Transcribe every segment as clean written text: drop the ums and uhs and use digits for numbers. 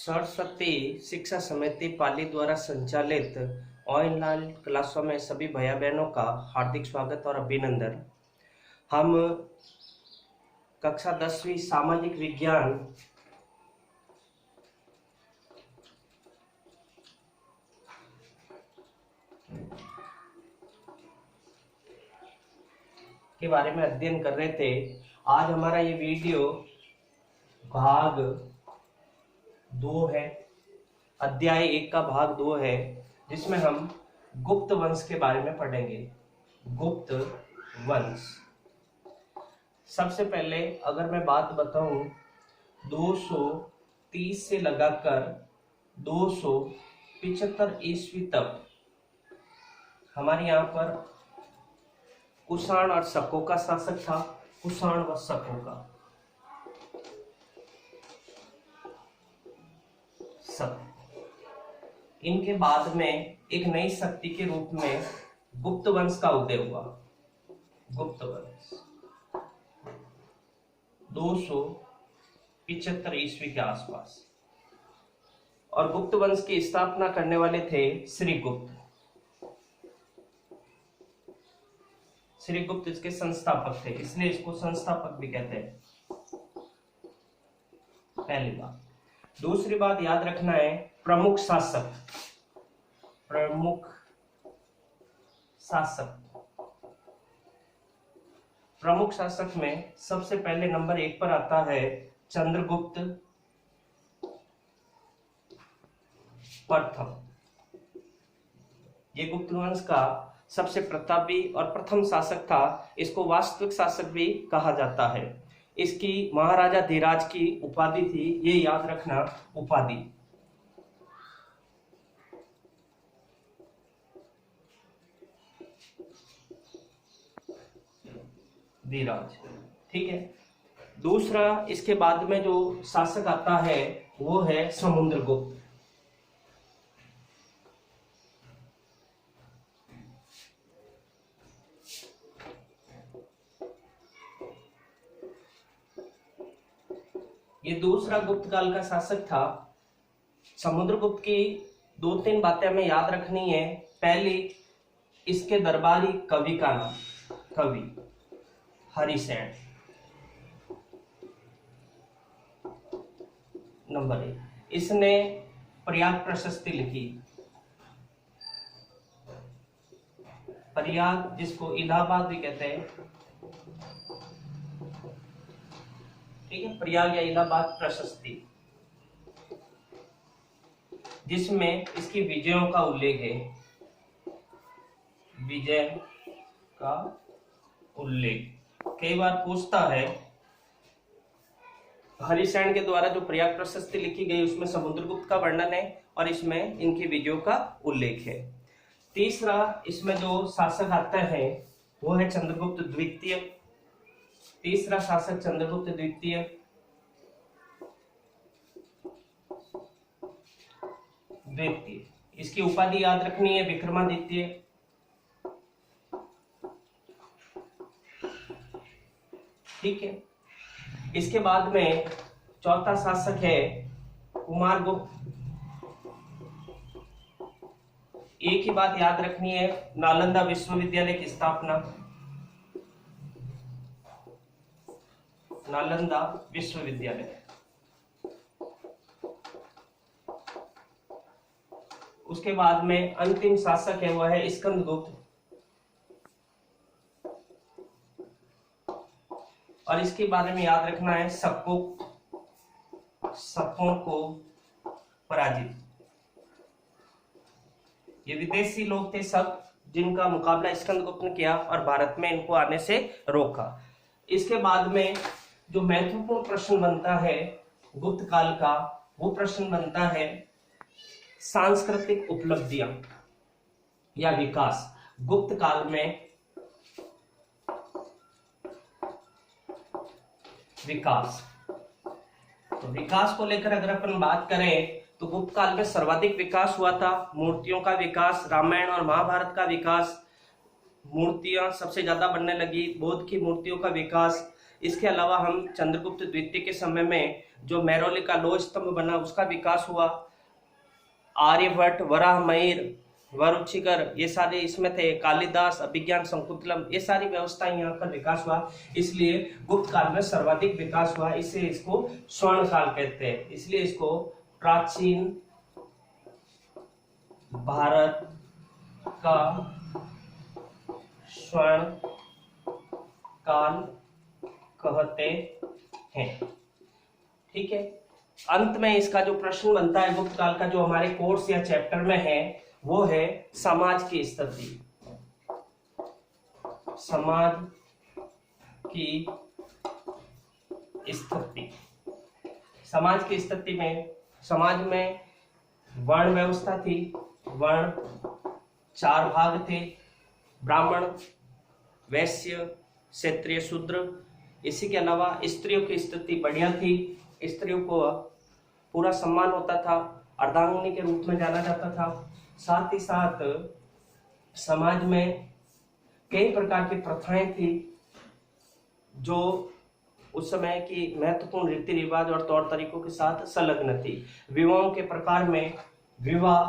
सरस्वती शिक्षा समिति पाली द्वारा संचालित ऑनलाइन क्लासों में सभी भैया बहनों का हार्दिक स्वागत और अभिनंदन। हम कक्षा 10वीं सामाजिक विज्ञान के बारे में अध्ययन कर रहे थे। आज हमारा ये वीडियो भाग 2 है, अध्याय 1 का भाग 2 है, जिसमें हम गुप्त वंश के बारे में पढ़ेंगे। गुप्त वंश। सबसे पहले अगर मैं बात बताऊं, 230 से लगाकर 275 ईस्वी तक हमारे यहाँ पर कुषाण और शकों का शासक था। कुषाण व शकों का इनके बाद में एक नई शक्ति के रूप में गुप्त वंश का उदय हुआ। गुप्त वंश 275 ईस्वी के आसपास, और गुप्त वंश की स्थापना करने वाले थे श्रीगुप्त। श्रीगुप्त इसके संस्थापक थे, इसलिए इसको संस्थापक भी कहते हैं। पहली बात। दूसरी बात याद रखना है, प्रमुख शासक। प्रमुख शासक। प्रमुख शासक में सबसे पहले नंबर 1 पर आता है चंद्रगुप्त प्रथम। ये गुप्त वंश का सबसे प्रतापी और प्रथम शासक था। इसको वास्तविक शासक भी कहा जाता है। इसकी महाराजा धीराज की उपाधि थी, ये याद रखना, उपाधि। धीराज, ठीक है। दूसरा इसके बाद में जो शासक आता है वो है समुद्रगुप्त। ये दूसरा गुप्त काल का शासक था। समुद्रगुप्त की 2-3 बातें हमें याद रखनी है। पहली, इसके दरबारी कवि का नाम, कवि हरिसेन। नंबर 1, इसने प्रयाग प्रशस्ति लिखी। प्रयाग, जिसको इलाहाबाद भी कहते हैं, ठीक है, प्रयाग या इलाहाबाद प्रशस्ति, जिसमें इसकी विजयों का उल्लेख है। विजय का उल्लेख कई बार पूछता है। हरिसेन के द्वारा जो प्रयाग प्रशस्ति लिखी गई उसमें समुद्रगुप्त का वर्णन है और इसमें इनकी विजयों का उल्लेख है। तीसरा इसमें जो शासक आता है वो है चंद्रगुप्त द्वितीय। तीसरा शासक चंद्रगुप्त द्वितीय। इसकी उपाधि याद रखनी है, विक्रमादित्य। ठीक है। इसके बाद में चौथा शासक है कुमारगुप्त। एक ही बात याद रखनी है, नालंदा विश्वविद्यालय की स्थापना। नालंदा विश्वविद्यालय। उसके बाद में अंतिम शासक है वह है स्कंदगुप्त, और इसके बारे में याद रखना है शकों को पराजित। ये विदेशी लोग थे शक, जिनका मुकाबला स्कंदगुप्त ने किया और भारत में इनको आने से रोका। इसके बाद में जो महत्वपूर्ण प्रश्न बनता है गुप्त काल का, वो प्रश्न बनता है सांस्कृतिक उपलब्धियां या विकास। गुप्त काल में विकास, तो विकास को लेकर अगर अपन बात करें तो गुप्त काल में सर्वाधिक विकास हुआ था। मूर्तियों का विकास, रामायण और महाभारत का विकास, मूर्तियां सबसे ज्यादा बनने लगी, बौद्ध की मूर्तियों का विकास, इसके अलावा हम चंद्रगुप्त द्वितीय के समय में जो मैरोली का लोह स्तंभ बना उसका विकास हुआ। आर्यभट्ट, वराहमिहिर, वरुचिकर ये सारे इसमें थे। कालिदास, अभिज्ञान संकुतलम, ये सारी व्यवस्थाएं यहाँ पर विकास हुआ। इसलिए गुप्त काल में सर्वाधिक विकास हुआ, इसलिए इसको स्वर्ण काल कहते हैं। इसलिए इसको प्राचीन भारत का स्वर्ण काल कहते हैं। ठीक है। अंत में इसका जो प्रश्न बनता है गुप्त काल का, जो हमारे कोर्स या चैप्टर में है, वो है समाज की स्थिति। समाज की स्थिति। समाज की स्थिति में समाज में वर्ण व्यवस्था थी। वर्ण 4 भाग थे: ब्राह्मण, वैश्य, क्षत्रिय, शूद्र। इसी के अलावा स्त्रियों की स्थिति बढ़िया थी। स्त्रियों को पूरा सम्मान होता था, अर्धांगिनी के रूप में जाना जाता था। साथ ही साथ समाज में कई प्रकार की प्रथाएं थी जो उस समय की महत्वपूर्ण रीति रिवाज और तौर तरीकों के साथ संलग्न थी। विवाहों के प्रकार में विवाह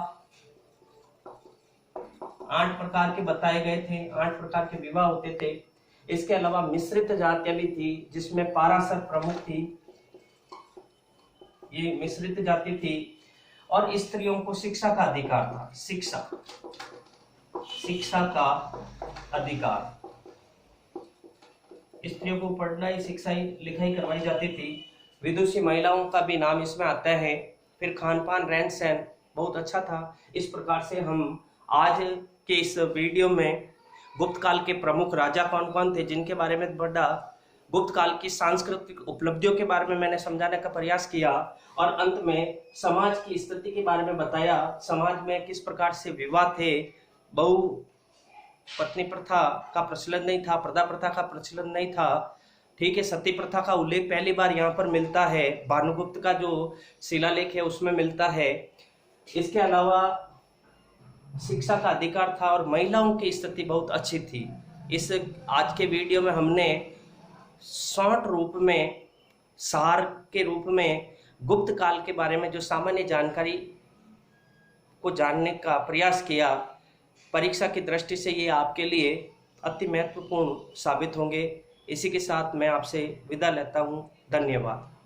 8 प्रकार के बताए गए थे। 8 प्रकार के विवाह होते थे। इसके अलावा मिश्रित जातियां भी थी, जिसमें पाराशर प्रमुख थी। ये मिश्रित जाति थी। और स्त्रियों को शिक्षा का अधिकार था। शिक्षा का अधिकार, स्त्रियों को पढ़ाई, शिक्षाई, लिखाई करवाई जाती थी। विदुषी महिलाओं का भी नाम इसमें आता है। फिर खान पान, रहन सहन बहुत अच्छा था। इस प्रकार से हम आज के इस वीडियो में गुप्त काल के प्रमुख राजा कौन कौन थे, जिनके बारे में पढ़ा, गुप्त काल की सांस्कृतिक उपलब्धियों के बारे में मैंने समझाने का प्रयास किया, और अंत में समाज की स्थिति के बारे में बताया। समाज में किस प्रकार से विवाह थे, बहु पत्नी प्रथा का प्रचलन नहीं था, प्रदा प्रथा का प्रचलन नहीं था। ठीक है। सती प्रथा का उल्लेख पहली बार यहाँ पर मिलता है, भानुगुप्त का जो शिलालेख है उसमें मिलता है। इसके अलावा शिक्षा का अधिकार था और महिलाओं की स्थिति बहुत अच्छी थी। इस आज के वीडियो में हमने शॉर्ट रूप में, सार के रूप में गुप्त काल के बारे में जो सामान्य जानकारी को जानने का प्रयास किया। परीक्षा की दृष्टि से ये आपके लिए अति महत्वपूर्ण साबित होंगे। इसी के साथ मैं आपसे विदा लेता हूँ। धन्यवाद।